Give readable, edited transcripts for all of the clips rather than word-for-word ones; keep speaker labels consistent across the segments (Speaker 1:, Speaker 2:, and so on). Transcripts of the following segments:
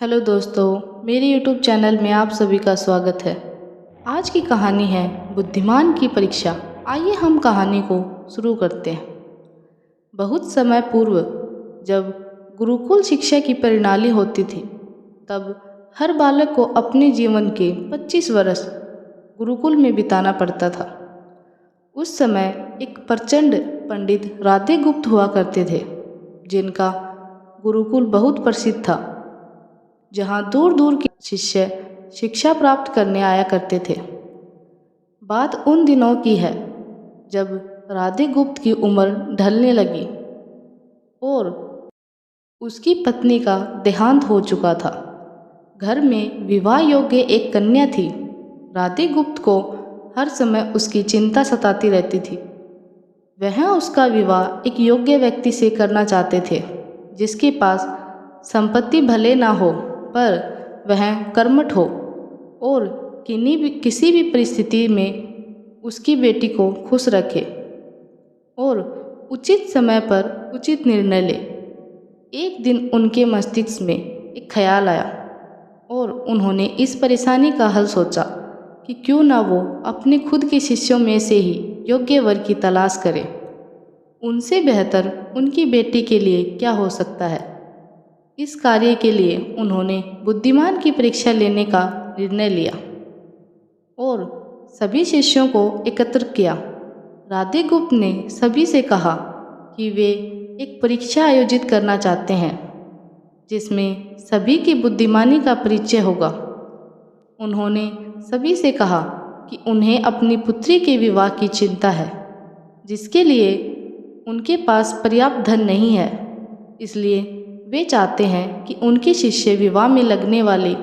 Speaker 1: Hello दोस्तों, मेरे YouTube channel में आप सभी का स्वागत है। आज की कहानी है बुद्धिमान की परीक्षा। आइए हम कहानी को शुरू करते हैं। बहुत समय पूर्व जब गुरुकुल शिक्षा की प्रणाली होती थी, तब हर बालक को अपने जीवन के 25 वर्ष गुरुकुल में बिताना पड़ता था। उस समय एक प्रचंड पंडित राधे गुप्त हुआ करते थे, जिनका गुरुकुल बहुत प्रसिद्ध था, जहाँ दूर दूर के शिष्य शिक्षा प्राप्त करने आया करते थे। बात उन दिनों की है जब राधे गुप्त की उम्र ढलने लगी और उसकी पत्नी का देहांत हो चुका था। घर में विवाह योग्य एक कन्या थी। राधे गुप्त को हर समय उसकी चिंता सताती रहती थी। वह उसका विवाह एक योग्य व्यक्ति से करना चाहते थे, जिसके पास संपत्ति भले ना हो, पर वह कर्मठ हो और किसी भी परिस्थिति में उसकी बेटी को खुश रखे और उचित समय पर उचित निर्णय ले। एक दिन उनके मस्तिष्क में एक ख्याल आया और उन्होंने इस परेशानी का हल सोचा कि क्यों ना वो अपने खुद के शिष्यों में से ही योग्य वर की तलाश करें। उनसे बेहतर उनकी बेटी के लिए क्या हो सकता है। इस कार्य के लिए उन्होंने बुद्धिमान की परीक्षा लेने का निर्णय लिया और सभी शिष्यों को एकत्र किया। राधे गुप्त ने सभी से कहा कि वे एक परीक्षा आयोजित करना चाहते हैं, जिसमें सभी की बुद्धिमानी का परिचय होगा। उन्होंने सभी से कहा कि उन्हें अपनी पुत्री के विवाह की चिंता है, जिसके लिए उनके पास पर्याप्त धन नहीं है। इसलिए वे चाहते हैं कि उनके शिष्य विवाह में लगने वाली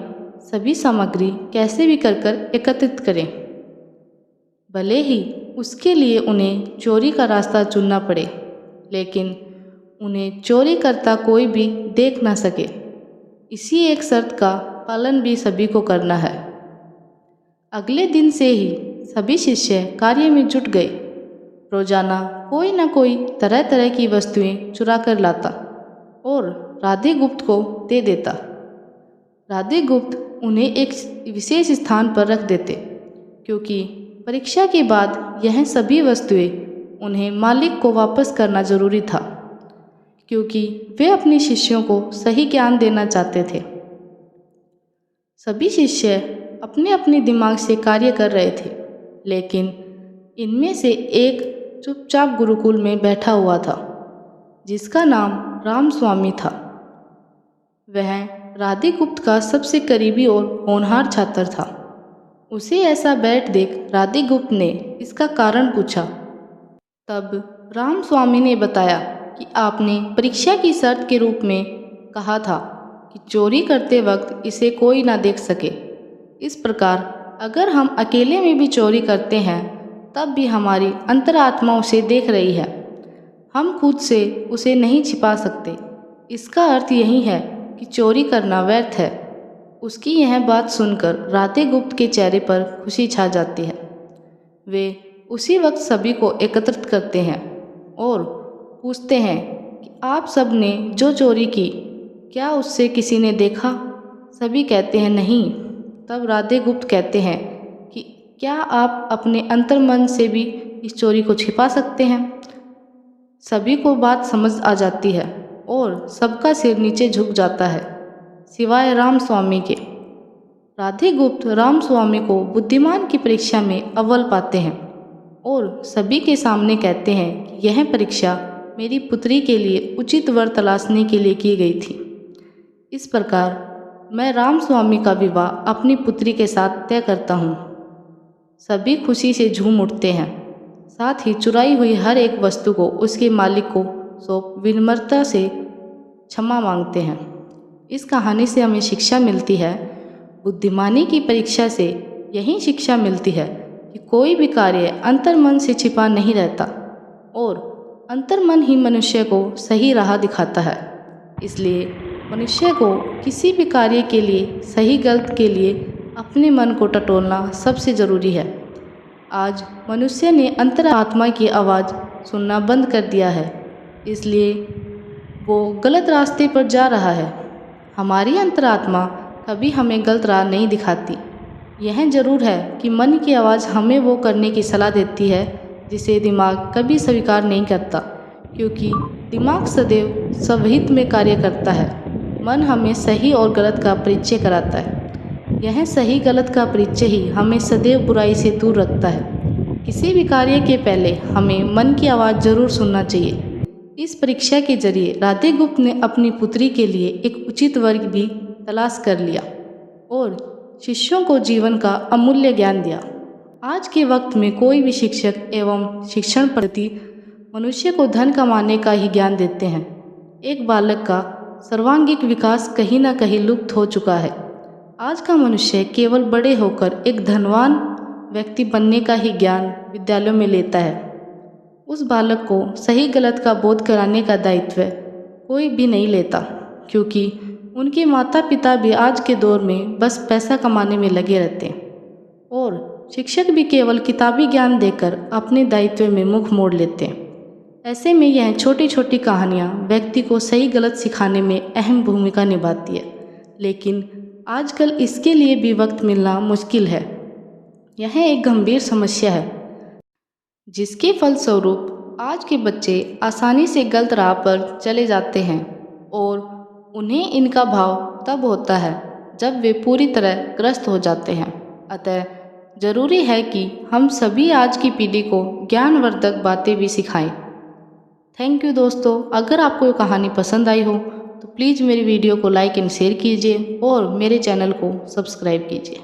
Speaker 1: सभी सामग्री कैसे भी कर एकत्रित करें, भले ही उसके लिए उन्हें चोरी का रास्ता चुनना पड़े, लेकिन उन्हें चोरी करता कोई भी देख ना सके। इसी एक शर्त का पालन भी सभी को करना है। अगले दिन से ही सभी शिष्य कार्य में जुट गए। रोजाना कोई न कोई तरह तरह की वस्तुएं चुरा कर लाता और राधे गुप्त को दे देता। राधे गुप्त उन्हें एक विशेष स्थान पर रख देते, क्योंकि परीक्षा के बाद यह सभी वस्तुएं उन्हें मालिक को वापस करना जरूरी था, क्योंकि वे अपने शिष्यों को सही ज्ञान देना चाहते थे। सभी शिष्य अपने अपने दिमाग से कार्य कर रहे थे, लेकिन इनमें से एक चुपचाप गुरुकुल में बैठा हुआ था, जिसका नाम रामस्वामी था। वह राधे गुप्त का सबसे करीबी और होनहार छात्र था। उसे ऐसा बैठ देख राधे गुप्त ने इसका कारण पूछा। तब रामस्वामी ने बताया कि आपने परीक्षा की शर्त के रूप में कहा था कि चोरी करते वक्त इसे कोई ना देख सके। इस प्रकार अगर हम अकेले में भी चोरी करते हैं, तब भी हमारी अंतरात्मा उसे देख रही है। हम खुद से उसे नहीं छिपा सकते। इसका अर्थ यही है कि चोरी करना व्यर्थ है। उसकी यह बात सुनकर राधे गुप्त के चेहरे पर खुशी छा जाती है। वे उसी वक्त सभी को एकत्रित करते हैं और पूछते हैं कि आप सब ने जो चोरी की, क्या उससे किसी ने देखा? सभी कहते हैं नहीं। तब राधे गुप्त कहते हैं कि क्या आप अपने अंतर्मन से भी इस चोरी को छिपा सकते हैं? सभी को बात समझ आ जाती है और सबका सिर नीचे झुक जाता है, सिवाय रामस्वामी के। राधे गुप्त रामस्वामी को बुद्धिमान की परीक्षा में अव्वल पाते हैं और सभी के सामने कहते हैं कि यह परीक्षा मेरी पुत्री के लिए उचित वर तलाशने के लिए की गई थी। इस प्रकार मैं रामस्वामी का विवाह अपनी पुत्री के साथ तय करता हूँ। सभी खुशी से झूम उठते हैं, साथ ही चुराई हुई हर एक वस्तु को उसके मालिक को सौंप विनम्रता से क्षमा मांगते हैं। इस कहानी से हमें शिक्षा मिलती है, बुद्धिमानी की परीक्षा से यही शिक्षा मिलती है कि कोई भी कार्य अंतर्मन से छिपा नहीं रहता और अंतर्मन ही मनुष्य को सही राह दिखाता है। इसलिए मनुष्य को किसी भी कार्य के लिए, सही गलत के लिए अपने मन को टटोलना सबसे ज़रूरी है। आज मनुष्य ने अंतरात्मा की आवाज़ सुनना बंद कर दिया है, इसलिए वो गलत रास्ते पर जा रहा है। हमारी अंतरात्मा कभी हमें गलत राह नहीं दिखाती। यह ज़रूर है कि मन की आवाज़ हमें वो करने की सलाह देती है जिसे दिमाग कभी स्वीकार नहीं करता, क्योंकि दिमाग सदैव स्वहित में कार्य करता है। मन हमें सही और गलत का परिचय कराता है। यह सही गलत का परिचय ही हमें सदैव बुराई से दूर रखता है। किसी भी कार्य के पहले हमें मन की आवाज़ जरूर सुनना चाहिए। इस परीक्षा के जरिए राधे गुप्त ने अपनी पुत्री के लिए एक उचित वर्ग भी तलाश कर लिया और शिष्यों को जीवन का अमूल्य ज्ञान दिया। आज के वक्त में कोई भी शिक्षक एवं शिक्षण पद्धति मनुष्य को धन कमाने का ही ज्ञान देते हैं। एक बालक का सर्वांगीण विकास कहीं ना कहीं लुप्त हो चुका है। आज का मनुष्य केवल बड़े होकर एक धनवान व्यक्ति बनने का ही ज्ञान विद्यालयों में लेता है। उस बालक को सही गलत का बोध कराने का दायित्व कोई भी नहीं लेता, क्योंकि उनके माता पिता भी आज के दौर में बस पैसा कमाने में लगे रहते हैं और शिक्षक भी केवल किताबी ज्ञान देकर अपने दायित्व में मुख मोड़ लेते हैं। ऐसे में यह छोटी छोटी कहानियाँ व्यक्ति को सही गलत सिखाने में अहम भूमिका निभाती है, लेकिन आजकल इसके लिए भी वक्त मिलना मुश्किल है। यह एक गंभीर समस्या है जिसके फलस्वरूप आज के बच्चे आसानी से गलत राह पर चले जाते हैं और उन्हें इनका भाव तब होता है जब वे पूरी तरह ग्रस्त हो जाते हैं। अतः ज़रूरी है कि हम सभी आज की पीढ़ी को ज्ञानवर्धक बातें भी सिखाएं। थैंक यू दोस्तों। अगर आपको ये कहानी पसंद आई हो तो प्लीज़ मेरी वीडियो को लाइक एंड शेयर कीजिए और मेरे चैनल को सब्सक्राइब कीजिए।